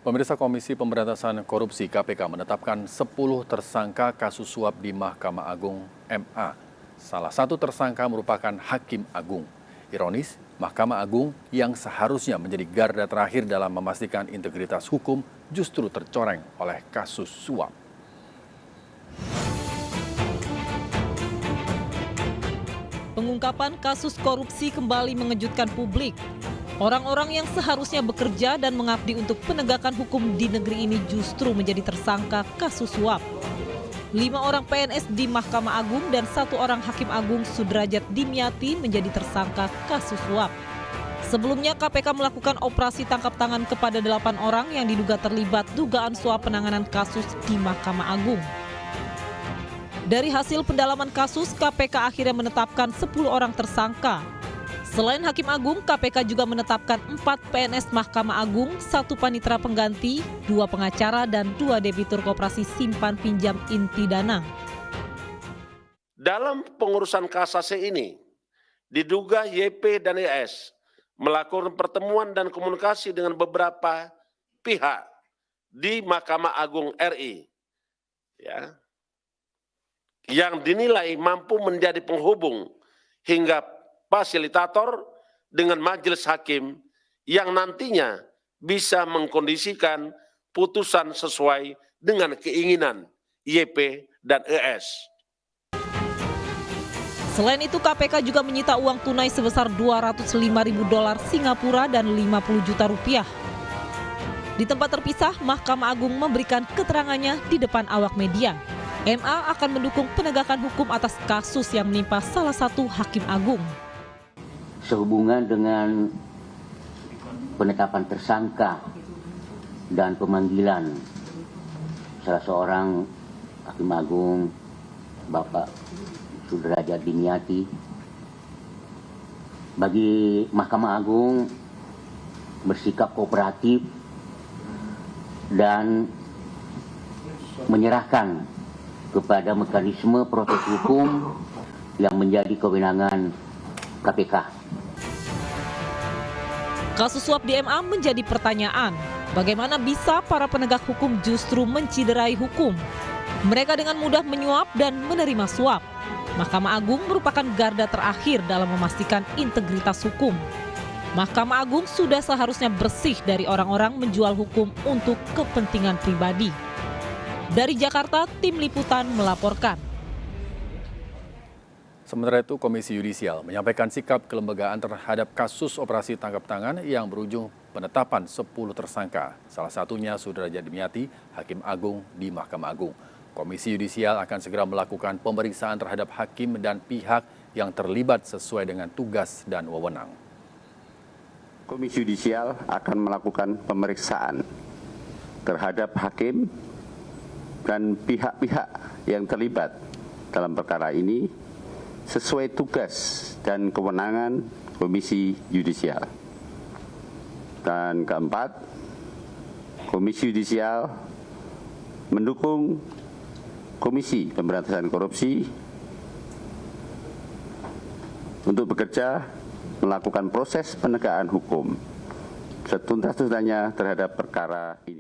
Pemirsa Komisi Pemberantasan Korupsi (KPK) menetapkan 10 tersangka kasus suap di Mahkamah Agung MA. Salah satu tersangka merupakan Hakim Agung. Ironis, Mahkamah Agung yang seharusnya menjadi garda terakhir dalam memastikan integritas hukum justru tercoreng oleh kasus suap. Pengungkapan kasus korupsi kembali mengejutkan publik. Orang-orang yang seharusnya bekerja dan mengabdi untuk penegakan hukum di negeri ini justru menjadi tersangka kasus suap. 5 orang PNS di Mahkamah Agung dan 1 orang Hakim Agung Sudrajat Dimyati menjadi tersangka kasus suap. Sebelumnya KPK melakukan operasi tangkap tangan kepada 8 orang yang diduga terlibat dugaan suap penanganan kasus di Mahkamah Agung. Dari hasil pendalaman kasus, KPK akhirnya menetapkan 10 orang tersangka. Selain Hakim Agung, KPK juga menetapkan 4 PNS Mahkamah Agung, 1 panitera pengganti, 2 pengacara, dan 2 debitur koperasi simpan pinjam inti dana. Dalam pengurusan kasasi ini, diduga YP dan ES melakukan pertemuan dan komunikasi dengan beberapa pihak di Mahkamah Agung RI, yang dinilai mampu menjadi penghubung hingga fasilitator dengan majelis hakim yang nantinya bisa mengkondisikan putusan sesuai dengan keinginan YP dan ES. Selain itu, KPK juga menyita uang tunai sebesar $205.000 Singapura dan 50 juta rupiah. Di tempat terpisah, Mahkamah Agung memberikan keterangannya di depan awak media. MA akan mendukung penegakan hukum atas kasus yang menimpa salah satu Hakim Agung. Sehubungan dengan penetapan tersangka dan pemanggilan salah seorang Hakim Agung, Bapak Sudrajat Dimyati, bagi Mahkamah Agung bersikap kooperatif dan menyerahkan kepada mekanisme proses hukum yang menjadi kewenangan KPK. Kasus suap di MA menjadi pertanyaan, bagaimana bisa para penegak hukum justru menciderai hukum? Mereka dengan mudah menyuap dan menerima suap. Mahkamah Agung merupakan garda terakhir dalam memastikan integritas hukum. Mahkamah Agung sudah seharusnya bersih dari orang-orang menjual hukum untuk kepentingan pribadi. Dari Jakarta, Tim Liputan melaporkan. Sementara itu, Komisi Yudisial menyampaikan sikap kelembagaan terhadap kasus operasi tangkap tangan yang berujung penetapan 10 tersangka. Salah satunya Sudrajat Dimyati, Hakim Agung di Mahkamah Agung. Komisi Yudisial akan segera melakukan pemeriksaan terhadap hakim dan pihak yang terlibat sesuai dengan tugas dan wewenang. Komisi Yudisial akan melakukan pemeriksaan terhadap hakim dan pihak-pihak yang terlibat dalam perkara ini sesuai tugas dan kewenangan Komisi Yudisial. Dan keempat, Komisi Yudisial mendukung Komisi Pemberantasan Korupsi untuk bekerja melakukan proses penegakan hukum setuntas-tuntasnya terhadap perkara ini.